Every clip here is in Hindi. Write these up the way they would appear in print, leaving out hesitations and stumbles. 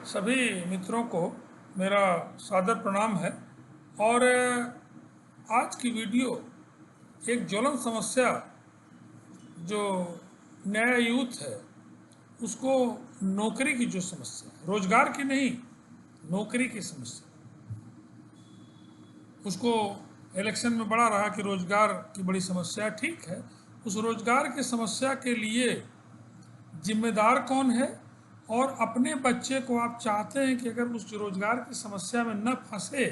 सभी मित्रों को मेरा सादर प्रणाम है। और आज की वीडियो एक ज्वलन समस्या जो नया यूथ है उसको, नौकरी की जो समस्या है, रोजगार की नहीं, नौकरी की समस्या, उसको इलेक्शन में बड़ा रहा कि रोजगार की बड़ी समस्या। ठीक है, उस रोजगार की समस्या के लिए जिम्मेदार कौन है, और अपने बच्चे को आप चाहते हैं कि अगर उस रोजगार की समस्या में न फंसे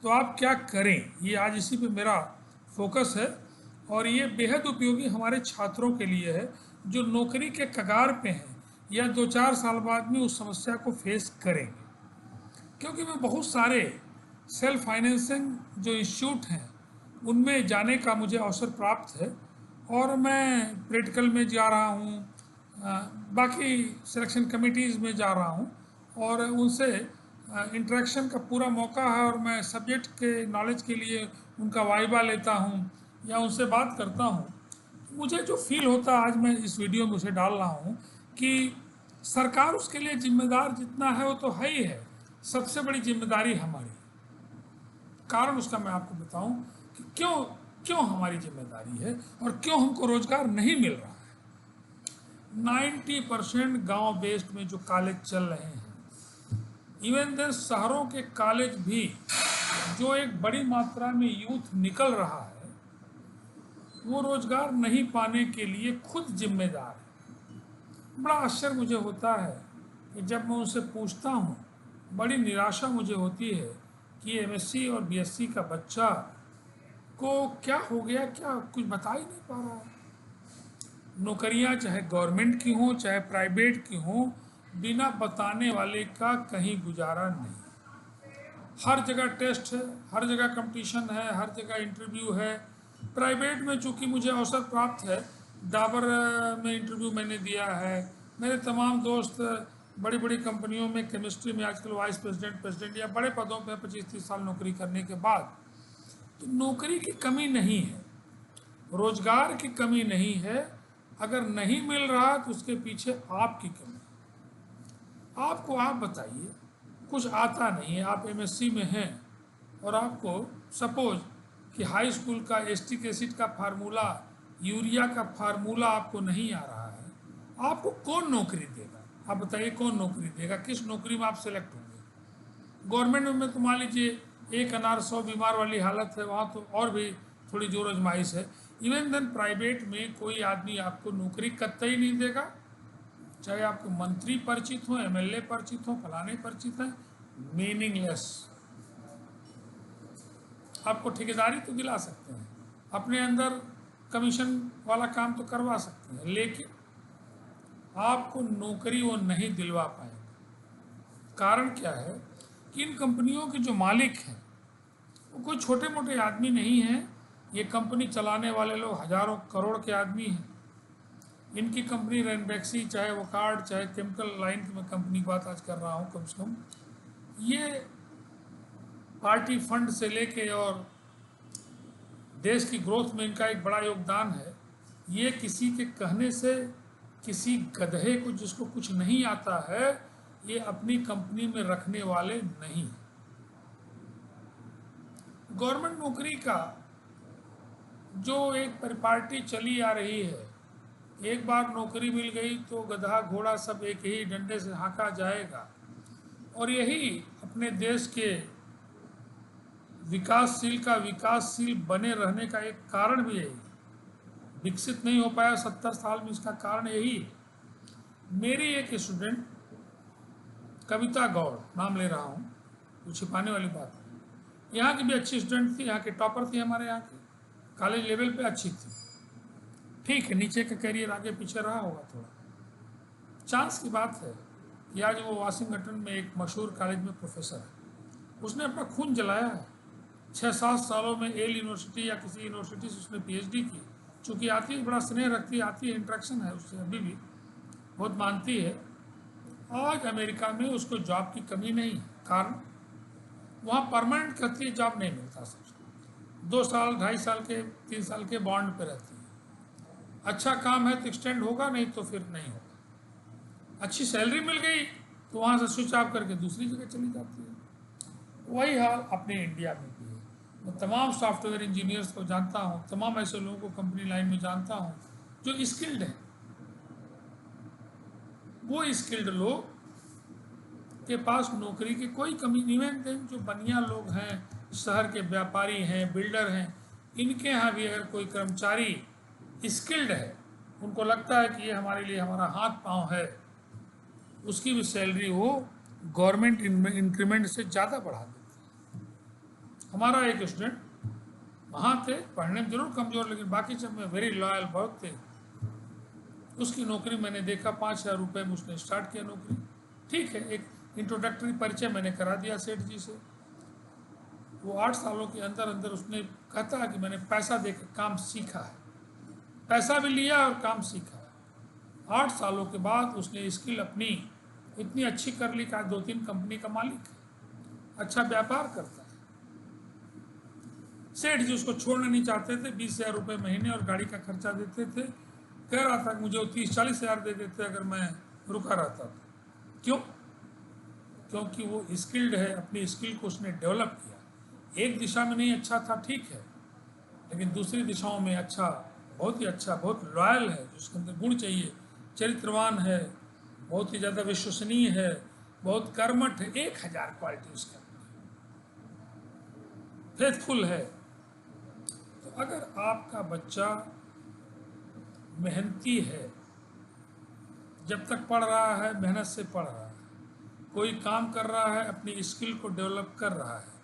तो आप क्या करें, ये आज इसी पे मेरा फोकस है। और ये बेहद उपयोगी हमारे छात्रों के लिए है जो नौकरी के कगार पे हैं या 2-4 साल बाद में उस समस्या को फेस करेंगे। क्योंकि मैं बहुत सारे सेल्फ फाइनेंसिंग जो इंस्टीट्यूट हैं उनमें जाने का मुझे अवसर प्राप्त है, और मैं प्रैक्टिकल में जा रहा हूँ, बाकी सिलेक्शन कमिटीज़ में जा रहा हूँ, और उनसे इंटरेक्शन का पूरा मौका है। और मैं सब्जेक्ट के नॉलेज के लिए उनका वाइवा लेता हूँ या उनसे बात करता हूँ। मुझे जो फील होता है, आज मैं इस वीडियो में उसे डाल रहा हूँ कि सरकार उसके लिए जिम्मेदार जितना है वो तो है ही है, सबसे बड़ी जिम्मेदारी हमारी। कारण उसका मैं आपको बताऊं कि क्यों क्यों हमारी जिम्मेदारी है और क्यों हमको रोजगार नहीं मिल रहा है। 90% गांव बेस्ड में जो कॉलेज चल रहे हैं, इवन देन शहरों के कॉलेज भी, जो एक बड़ी मात्रा में यूथ निकल रहा है, वो रोजगार नहीं पाने के लिए खुद जिम्मेदार है। बड़ा आश्चर्य मुझे होता है कि जब मैं उनसे पूछता हूँ, बड़ी निराशा मुझे होती है कि एमएससी और बीएससी का बच्चा को क्या हो गया, क्या कुछ बता ही नहीं पा रहा है। नौकरियां चाहे गवर्नमेंट की हों चाहे प्राइवेट की हों, बिना बताने वाले का कहीं गुजारा नहीं। हर जगह टेस्ट है, हर जगह कंपटीशन है, हर जगह इंटरव्यू है। प्राइवेट में चूंकि मुझे अवसर प्राप्त है, डाबर में इंटरव्यू मैंने दिया है। मेरे तमाम दोस्त बड़ी बड़ी कंपनियों में केमिस्ट्री में आजकल वाइस प्रेसिडेंट, प्रेसिडेंट या बड़े पदों पर 25-30 साल नौकरी करने के बाद। तो नौकरी की कमी नहीं है, रोजगार की कमी नहीं है। अगर नहीं मिल रहा तो उसके पीछे आपकी कमी। आपको, आप बताइए, कुछ आता नहीं है, आप एमएससी में हैं और आपको सपोज कि हाई स्कूल का एस्टिक एसिड का फार्मूला, यूरिया का फार्मूला आपको नहीं आ रहा है, आपको कौन नौकरी देगा? आप बताइए, कौन नौकरी देगा? किस नौकरी में आप सेलेक्ट होंगे? गवर्नमेंट में तो मान लीजिए एक अनार 100 बीमार वाली हालत है, वहाँ तो और भी थोड़ी जोर आजमाइश है। इवन देन प्राइवेट में कोई आदमी आपको नौकरी कतई नहीं देगा, चाहे आपको मंत्री परिचित हो, एमएलए परिचित हो, फलाने परिचित हैं, मीनिंगलेस। आपको ठेकेदारी तो दिला सकते हैं, अपने अंदर कमीशन वाला काम तो करवा सकते हैं, लेकिन आपको नौकरी वो नहीं दिलवा पाएंगे। कारण क्या है कि इन कंपनियों के जो मालिक हैं वो कोई छोटे मोटे आदमी नहीं हैं। ये कंपनी चलाने वाले लोग हजारों करोड़ के आदमी हैं। इनकी कंपनी रेनबैक्सी, चाहे वो कार्ड, चाहे केमिकल लाइन की मैं कंपनी की बात आज कर रहा हूँ, कम से कम ये पार्टी फंड से लेके और देश की ग्रोथ में इनका एक बड़ा योगदान है। ये किसी के कहने से, किसी गधे को जिसको कुछ नहीं आता है, ये अपनी कंपनी में रखने वाले नहीं। गवर्नमेंट नौकरी का जो एक परिपाटी चली आ रही है, एक बार नौकरी मिल गई तो गधा घोड़ा सब एक ही डंडे से हाँका जाएगा। और यही अपने देश के विकासशील का विकासशील बने रहने का एक कारण भी यही, विकसित नहीं हो पाया 70 साल में, इसका कारण यही। मेरी एक स्टूडेंट कविता गौड़, नाम ले रहा हूँ, वो छिपाने वाली बात है, यहाँ की भी अच्छी स्टूडेंट थी, यहाँ के टॉपर थी, हमारे यहाँ की कॉलेज लेवल पे अच्छी थी। ठीक है, नीचे का करियर आगे पीछे रहा होगा थोड़ा। चांस की बात है कि आज वो वाशिंगटन में एक मशहूर कॉलेज में प्रोफेसर है। उसने अपना खून जलाया है। 6-7 सालों में येल यूनिवर्सिटी या किसी यूनिवर्सिटी से उसने पीएचडी की। चूँकि आती है, बड़ा स्नेह रखती है, आती है, इंट्रैक्शन है उससे अभी भी, बहुत मानती है। आज अमेरिका में उसको जॉब की कमी नहीं है, कारण वहाँ परमानेंट कहती है जॉब नहीं मिलता। सबसे 2 साल, 2.5 साल के, 3 साल के बॉन्ड पे रहती है। अच्छा काम है तो एक्सटेंड होगा, नहीं तो फिर नहीं होगा। अच्छी सैलरी मिल गई तो वहाँ से स्विच ऑफ करके दूसरी जगह चली जाती है। वही हाल अपने इंडिया में भी है। मैं तमाम सॉफ्टवेयर इंजीनियर्स को जानता हूँ, तमाम ऐसे लोगों को कंपनी लाइन में जानता हूँ जो स्किल्ड हैं। वो स्किल्ड लोग के पास नौकरी की कोई कमी नहीं है। जो बनिया लोग हैं, शहर के व्यापारी हैं, बिल्डर हैं, इनके यहाँ भी अगर कोई कर्मचारी स्किल्ड है, उनको लगता है कि ये हमारे लिए हमारा हाथ पांव है, उसकी भी सैलरी वो गवर्नमेंट इंक्रीमेंट से ज़्यादा बढ़ा देती है। हमारा एक स्टूडेंट वहाँ थे, पढ़ने में जरूर कमज़ोर, लेकिन बाकी सब में वेरी लॉयल बहुत थे। उसकी नौकरी मैंने देखा, 5,000 रुपये में उसने स्टार्ट किया नौकरी। ठीक है, एक इंट्रोडक्टरी परिचय मैंने करा दिया सेठ जी से। वो 8 सालों के अंदर अंदर उसने कहता है कि मैंने पैसा देकर काम सीखा है, पैसा भी लिया और काम सीखा है। 8 सालों के बाद उसने स्किल अपनी इतनी अच्छी कर ली कि आज 2-3 कंपनी का मालिक है, अच्छा व्यापार करता है। सेठ जी उसको छोड़ना नहीं चाहते थे, 20,000 रुपये महीने और गाड़ी का खर्चा देते थे। कह रहा था कि मुझे 30-40 हज़ार दे देते अगर मैं रुका रहता था। क्यों? क्योंकि वो स्किल्ड है, अपनी स्किल को उसने डेवलप किया। एक दिशा में नहीं अच्छा था, ठीक है, लेकिन दूसरी दिशाओं में अच्छा, बहुत ही अच्छा, बहुत लॉयल है, जिसके अंदर गुण चाहिए, चरित्रवान है, बहुत ही ज़्यादा विश्वसनीय है, बहुत कर्मठ है, 1000 क्वालिटी उसके अंदर, फेथफुल है। तो अगर आपका बच्चा मेहनती है, जब तक पढ़ रहा है मेहनत से पढ़ रहा है, कोई काम कर रहा है, अपनी स्किल को डेवलप कर रहा है,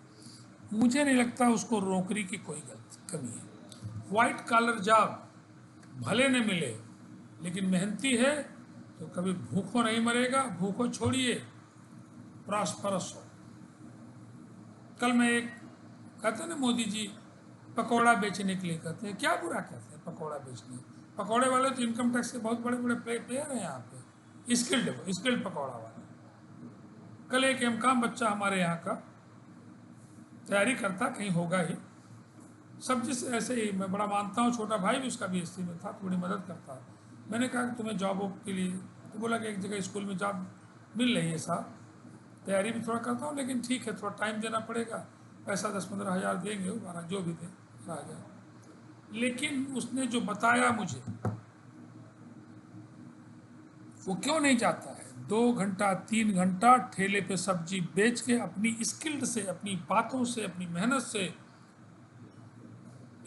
मुझे नहीं लगता उसको नौकरी की कोई कमी है। वाइट कॉलर जॉब भले न मिले, लेकिन मेहनती है तो कभी भूखों नहीं मरेगा। भूखों छोड़िए, प्रॉस्परस हो। कल मैं एक कहते हैं ना, मोदी जी पकौड़ा बेचने के लिए कहते हैं, क्या बुरा कहते हैं पकौड़ा बेचने। पकौड़े वाले तो इनकम टैक्स के बहुत बड़े बड़े प्लेयर हैं यहाँ पे, स्किल्ड पकौड़ा वाले। कल एक एमकॉम बच्चा हमारे यहाँ का तैयारी करता, कहीं होगा ही, सब्जी से ऐसे ही मैं बड़ा मानता हूँ, छोटा भाई भी उसका बीएससी में था, थोड़ी मदद करता। मैंने कहा कि तुम्हें जॉब के लिए, तो बोला कि एक जगह स्कूल में जॉब मिल रही है साहब, तैयारी भी थोड़ा करता हूँ, लेकिन ठीक है थोड़ा टाइम देना पड़ेगा, पैसा 10-15 हज़ार देंगे, वो जो भी दे आ जाए। लेकिन उसने जो बताया मुझे, वो क्यों नहीं जाता है 2 घंटा 3 घंटा ठेले पे सब्जी बेच के अपनी स्किल्ड से, अपनी बातों से, अपनी मेहनत से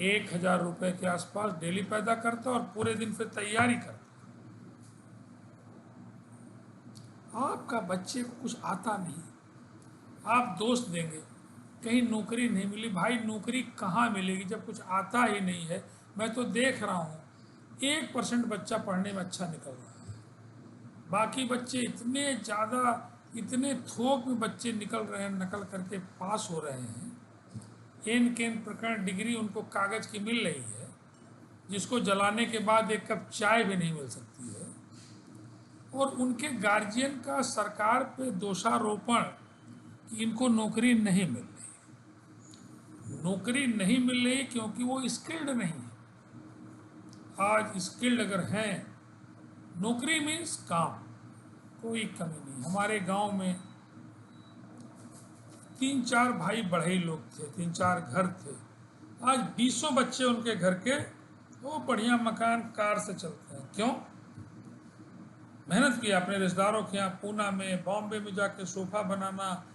1,000 रुपये के आसपास डेली पैदा करता और पूरे दिन फिर तैयारी करता। आपका बच्चे को कुछ आता नहीं, आप दोस्त देंगे कहीं नौकरी नहीं मिली। भाई नौकरी कहाँ मिलेगी जब कुछ आता ही नहीं है। मैं तो देख रहा हूँ 1% बच्चा पढ़ने में अच्छा निकल रहा है, बाकी बच्चे इतने ज़्यादा, इतने थोक में बच्चे निकल रहे हैं, नकल करके पास हो रहे हैं। एन केन प्रकरण डिग्री उनको कागज़ की मिल रही है, जिसको जलाने के बाद एक कप चाय भी नहीं मिल सकती है। और उनके गार्जियन का सरकार पे दोषारोपण कि इनको नौकरी नहीं मिल रही। नौकरी नहीं मिल रही क्योंकि वो स्किल्ड नहीं है। आज स्किल्ड अगर हैं, नौकरी मीन्स काम, कोई कमी नहीं। हमारे गांव में 3-4 भाई बढ़ई लोग थे, 3-4 घर थे, आज 20 बच्चे उनके घर के, वो बढ़िया मकान कार से चलते हैं। क्यों? मेहनत किया, अपने रिश्तेदारों के यहाँ पूना में, बॉम्बे में जाके सोफा बनाना,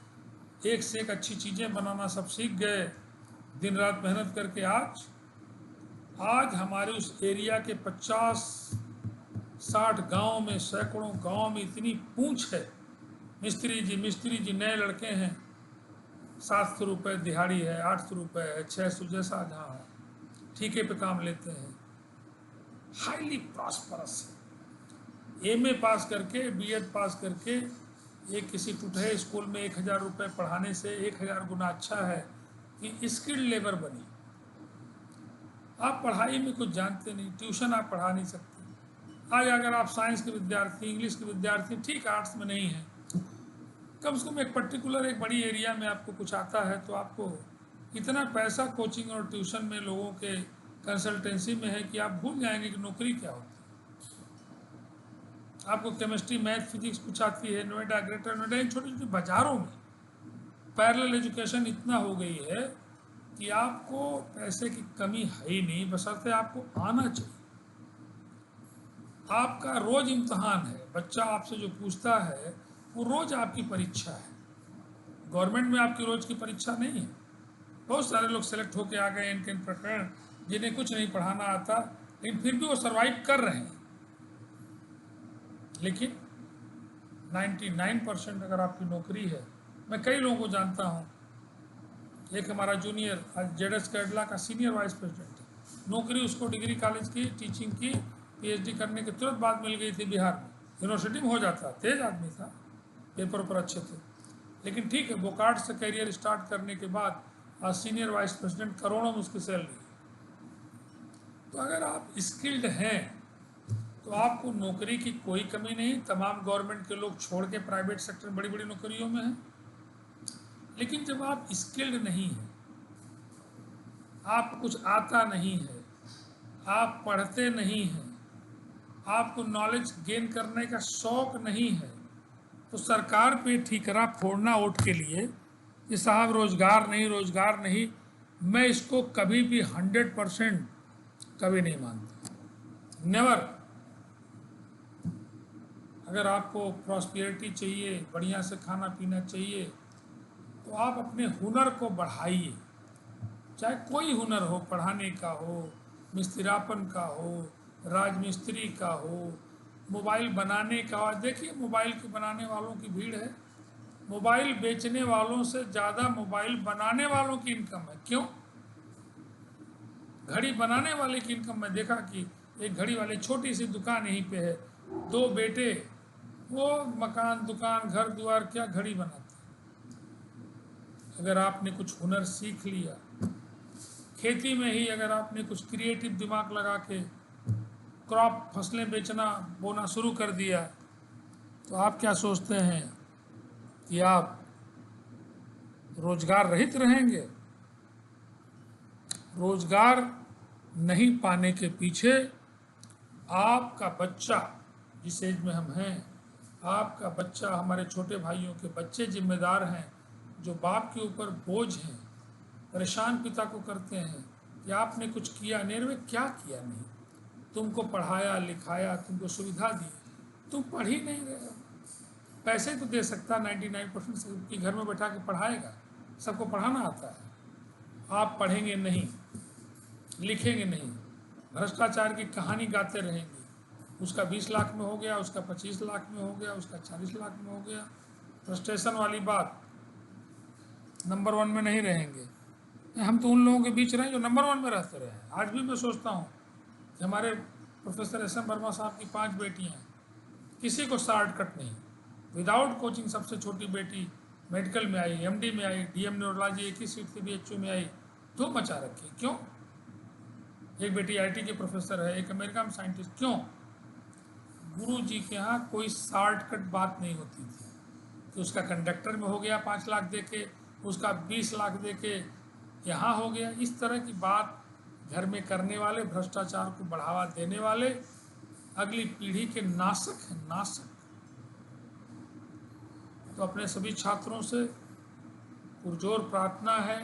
एक से एक अच्छी चीज़ें बनाना सब सीख गए, दिन रात मेहनत करके। आज हमारे उस एरिया के 50-60 गांव में, सैकड़ों गांव में इतनी पूंछ है। मिस्त्री जी नए लड़के हैं, 700 रुपये दिहाड़ी है, 800 रुपये है, 600, जैसा जहाँ है, ठीके पे काम लेते हैं, हाईली प्रॉस्परस है। एमए पास करके, बीएड पास करके, एक किसी टूटे स्कूल में 1,000 रुपये पढ़ाने से 1,000 गुना अच्छा है कि स्किल्ड लेबर बनी। आप पढ़ाई में कुछ जानते नहीं, ट्यूशन आप पढ़ा नहीं सकते। आज अगर आप साइंस के विद्यार्थी, इंग्लिश के विद्यार्थी, ठीक आर्ट्स में नहीं है, कम से कम एक पर्टिकुलर एक बड़ी एरिया में आपको कुछ आता है, तो आपको इतना पैसा कोचिंग और ट्यूशन में, लोगों के कंसल्टेंसी में है कि आप भूल जाएंगे कि नौकरी क्या होती है। आपको केमिस्ट्री, मैथ, फिजिक्स कुछ आती है, नोएडा, ग्रेटर नोएडा, इन छोटी छोटी बाजारों में पैरेलल एजुकेशन इतना हो गई है कि आपको पैसे की कमी है ही नहीं, बशर्ते आपको आना चाहिए। आपका रोज इम्तहान है, बच्चा आपसे जो पूछता है वो रोज आपकी परीक्षा है। गवर्नमेंट में आपकी रोज की परीक्षा नहीं है। बहुत सारे लोग सेलेक्ट होके आ गए इनके प्रकरण, जिन्हें कुछ नहीं पढ़ाना आता, लेकिन फिर भी वो सरवाइव कर रहे हैं। लेकिन 99% अगर आपकी नौकरी है, मैं कई लोगों को जानता हूँ, एक हमारा जूनियर जेडएस कैडला का सीनियर वाइस प्रेसिडेंट है, नौकरी उसको डिग्री कॉलेज की टीचिंग की पीएचडी करने के तुरंत बाद मिल गई थी बिहार में। यूनिवर्सिटी में हो जाता, तेज आदमी था, पेपर पर अच्छे थे, लेकिन ठीक है, बोकार्ड से करियर स्टार्ट करने के बाद आज सीनियर वाइस प्रेसिडेंट, करोड़ों में उसकी सैलरी। तो अगर आप स्किल्ड हैं तो आपको नौकरी की कोई कमी नहीं। तमाम गवर्नमेंट के लोग छोड़ के प्राइवेट सेक्टर बड़ी बड़ी नौकरियों में हैं। लेकिन जब आप स्किल्ड नहीं हैं, आपको कुछ आता नहीं है, आप पढ़ते नहीं हैं, आपको नॉलेज गेन करने का शौक नहीं है, तो सरकार पे ठीकरा फोड़ना वोट के लिए कि साहब रोजगार नहीं, रोजगार नहीं, मैं इसको कभी भी 100% कभी नहीं मानता। नेवर। अगर आपको प्रॉस्पेरिटी चाहिए, बढ़िया से खाना पीना चाहिए, तो आप अपने हुनर को बढ़ाइए। चाहे कोई हुनर हो, पढ़ाने का हो, मिस्त्रीपन का हो, राजमिस्त्री का हो, मोबाइल बनाने का हो। देखिए मोबाइल के बनाने वालों की भीड़ है, मोबाइल बेचने वालों से ज़्यादा मोबाइल बनाने वालों की इनकम है। क्यों? घड़ी बनाने वाले की इनकम, मैं देखा कि एक घड़ी वाले छोटी सी दुकान यहीं पे है, 2 बेटे, वो मकान, दुकान, घर द्वार, क्या घड़ी बनाते। अगर आपने कुछ हुनर सीख लिया, खेती में ही अगर आपने कुछ क्रिएटिव दिमाग लगा के क्रॉप फसलें बेचना, बोना शुरू कर दिया, तो आप क्या सोचते हैं कि आप रोजगार रहित रहेंगे? रोजगार नहीं पाने के पीछे आपका बच्चा, जिस एज में हम हैं, आपका बच्चा, हमारे छोटे भाइयों के बच्चे जिम्मेदार हैं, जो बाप के ऊपर बोझ हैं, परेशान पिता को करते हैं कि आपने कुछ किया नहीं। वे क्या किया नहीं? तुमको पढ़ाया लिखाया, तुमको सुविधा दी, तुम पढ़ ही नहीं रहे हो। पैसे तो दे सकता 99% सबके घर में बैठा के पढ़ाएगा, सबको पढ़ाना आता है। आप पढ़ेंगे नहीं, लिखेंगे नहीं, भ्रष्टाचार की कहानी गाते रहेंगे। उसका 20 लाख में हो गया, उसका 25 लाख में हो गया, उसका 40 लाख में हो गया। फ्रस्ट्रेशन वाली बात, नंबर 1 में नहीं रहेंगे। हम तो उन लोगों के बीच रहे जो नंबर 1 में रहते रहे। आज भी मैं सोचता हूँ कि हमारे प्रोफेसर एस एम वर्मा साहब की 5 बेटियाँ, किसी को शॉर्टकट नहीं, विदाउट कोचिंग सबसे छोटी बेटी मेडिकल में आई, एमडी में आई, डीएम न्यूरोलॉजी एक ही सीट से बीएचयू में आई, धूम मचा रखी। क्यों? एक बेटी आईटी के प्रोफेसर है, एक अमेरिका में साइंटिस्ट। क्यों? गुरु जी के यहाँ कोई शॉर्टकट बात नहीं होती थी कि उसका कंडक्टर में हो गया 5 लाख दे के, उसका 20 लाख दे के यहाँ हो गया। इस तरह की बात घर में करने वाले, भ्रष्टाचार को बढ़ावा देने वाले अगली पीढ़ी के नाशक हैं, नाशक। तो अपने सभी छात्रों से पुरजोर प्रार्थना है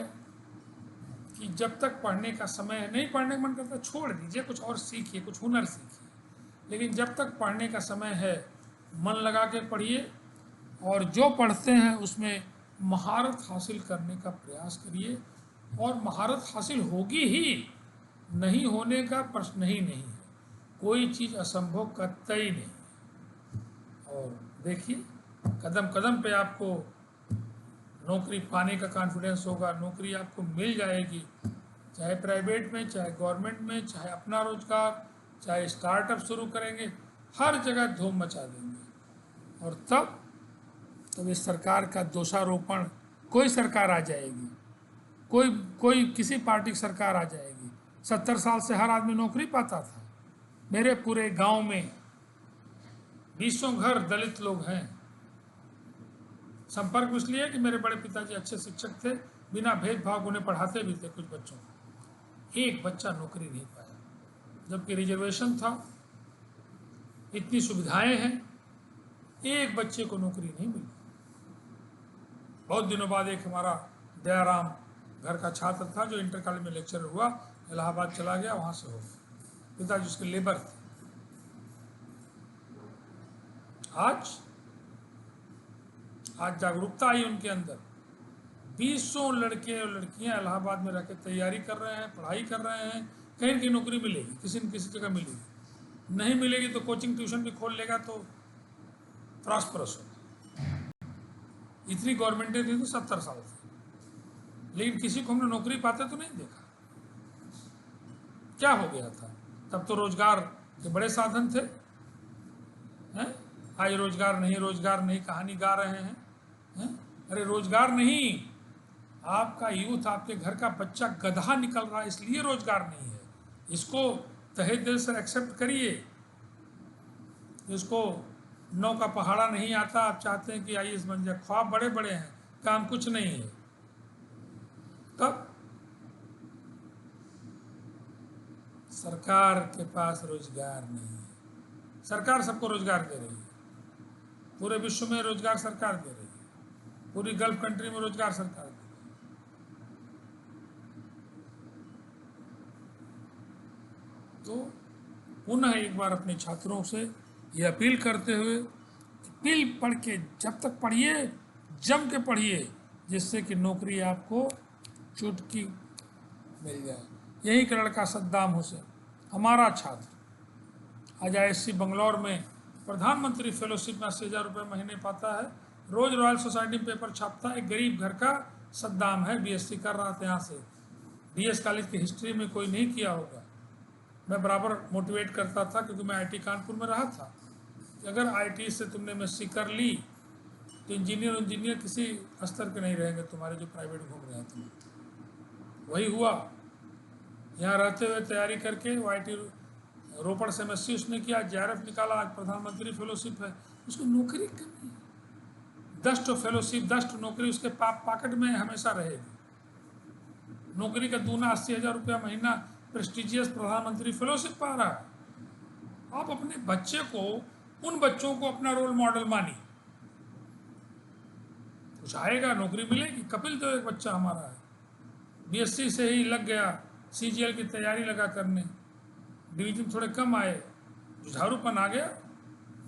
कि जब तक पढ़ने का समय है, नहीं पढ़ने का मन करता छोड़ दीजिए, कुछ और सीखिए, कुछ हुनर सीखिए, लेकिन जब तक पढ़ने का समय है मन लगा के पढ़िए, और जो पढ़ते हैं उसमें महारत हासिल करने का प्रयास करिए। और महारत हासिल होगी ही, नहीं होने का प्रश्न ही नहीं है। कोई चीज़ असंभव कतई नहीं। और देखिए कदम कदम पे आपको नौकरी पाने का कॉन्फिडेंस होगा, नौकरी आपको मिल जाएगी, चाहे प्राइवेट में, चाहे गवर्नमेंट में, चाहे अपना रोजगार, चाहे स्टार्टअप शुरू करेंगे, हर जगह धूम मचा देंगे। और तब इस सरकार का दोषारोपण, कोई सरकार आ जाएगी, कोई किसी पार्टी की सरकार आ जाएगी। 70 साल से हर आदमी नौकरी पाता था। मेरे पूरे गांव में 20 घर दलित लोग हैं। संपर्क इसलिए कि मेरे बड़े पिताजी अच्छे शिक्षक थे, बिना भेदभाव उन्हें पढ़ाते भी थे कुछ बच्चों को। एक बच्चा नौकरी नहीं पाया, जबकि रिजर्वेशन था, इतनी सुविधाएं हैं, एक बच्चे को नौकरी नहीं मिली। बहुत दिनों बाद एक हमारा दयाराम घर का छात्र था जो इंटर कॉलेज में लेक्चरर हुआ, इलाहाबाद चला गया, वहां से हो गया। पिताजी उसके लेबर थे। आज जागरूकता आई उनके अंदर। 200 लड़के और लड़कियां इलाहाबाद में रहकर तैयारी कर रहे हैं, पढ़ाई कर रहे हैं। कहीं न कहीं नौकरी मिलेगी, किसी न किसी जगह मिलेगी। नहीं मिलेगी तो कोचिंग ट्यूशन भी खोल लेगा तो प्रॉस्परस होगा। इतनी गवर्नमेंटें थी तो 70 साल से, लेकिन किसी को हमने नौकरी पाते तो नहीं देखा। क्या हो गया था? तब तो रोजगार के बड़े साधन थे, हैं? आज रोजगार नहीं कहानी गा रहे हैं। अरे रोजगार नहीं, आपका यूथ, आपके घर का बच्चा गधा निकल रहा है, इसलिए रोजगार नहीं है। इसको तहे दिल से एक्सेप्ट करिए। इसको 9 का पहाड़ा नहीं आता, आप चाहते हैं कि आईएएस बन जाए, ख्वाब बड़े बड़े हैं, काम कुछ नहीं है। तब सरकार के पास रोजगार नहीं है। सरकार सबको रोजगार दे रही है, पूरे विश्व में रोजगार सरकार दे रही है, पूरी गल्फ कंट्री में रोजगार सरकार दे रही है। तो पुनः एक बार अपने छात्रों से ये अपील करते हुए, अपील पढ़ के जब तक पढ़िए, जम के पढ़िए, जिससे कि नौकरी आपको चुटकी मिल जाए। यही का लड़का सद्दाम हुसैन, हमारा छात्र, आज ISC बंगलौर में प्रधानमंत्री फेलोशिप में 80,000 रुपये महीने पाता है। रोज रॉयल सोसाइटी में पेपर छापता है। एक गरीब घर का सद्दाम है, BSc कर रहा था यहाँ से। DS कॉलेज की हिस्ट्री में कोई नहीं किया होगा। मैं बराबर मोटिवेट करता था, क्योंकि मैं IIT कानपुर में रहा था, कि अगर IIT से तुमने MSc कर ली तो इंजीनियर किसी स्तर के नहीं रहेंगे तुम्हारे, जो प्राइवेट घूम रहे हैं तुम। वही हुआ। यहाँ रहते हुए तैयारी करके IIT रोपड़ से MSc उसने किया, JRF निकाला, आज प्रधानमंत्री फेलोशिप है। उसको नौकरी करनी है, दस्ट फेलोशिप, दस्ट नौकरी उसके पॉकेट में हमेशा रहेगी। नौकरी का दूना 80,000 रुपया महीना प्रेस्टिजियस प्रधानमंत्री फेलोशिप पा रहा है। आप अपने बच्चे को, उन बच्चों को अपना रोल मॉडल मानिए, कुछ आएगा, नौकरी मिलेगी। कपिल देव एक बच्चा हमारा है, BSc से ही लग गया, CGL की तैयारी लगा करने, डिवीजन थोड़े कम आए, जुझारूपन आ गया,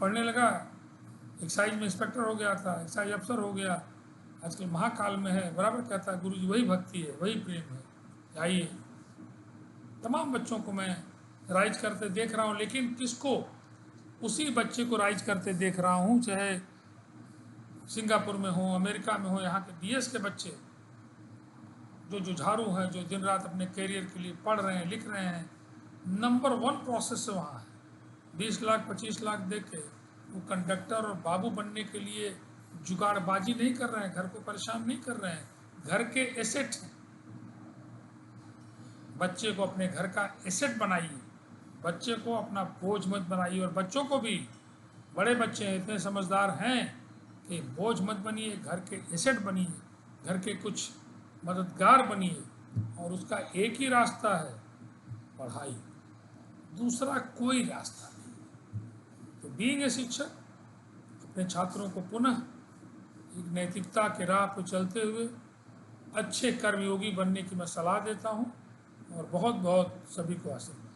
पढ़ने लगा, एक्साइज में इंस्पेक्टर हो गया था, एक्साइज अफसर हो गया, आजकल महाकाल में है। बराबर कहता है गुरुजी, वही भक्ति है, वही प्रेम है। आइए, तमाम बच्चों को मैं राइज करते देख रहा हूँ, लेकिन किसको? उसी बच्चे को राइज करते देख रहा हूँ, चाहे सिंगापुर में हो, अमेरिका में हो, यहाँ के DS के बच्चे जो जुझारू हैं, जो दिन रात अपने करियर के लिए पढ़ रहे हैं, लिख रहे हैं। नंबर 1 प्रोसेस वहाँ है। 20 लाख 25 लाख दे के वो कंडक्टर और बाबू बनने के लिए जुगाड़बाजी नहीं कर रहे हैं, घर को परेशान नहीं कर रहे हैं, घर के एसेट हैं। बच्चे को अपने घर का एसेट बनाइए, बच्चे को अपना बोझ मत बनाइए। और बच्चों को भी, बड़े बच्चे हैं, इतने समझदार हैं कि बोझ मत बनिए, घर के एसेट बनिए, घर के कुछ मददगार बनिए। और उसका एक ही रास्ता है, पढ़ाई, दूसरा कोई रास्ता नहीं। तो बीइंग ए शिक्षक, अपने छात्रों को पुनः एक नैतिकता के राह पर चलते हुए अच्छे कर्मयोगी बनने की मैं सलाह देता हूँ, और बहुत बहुत सभी को आशीर्वाद।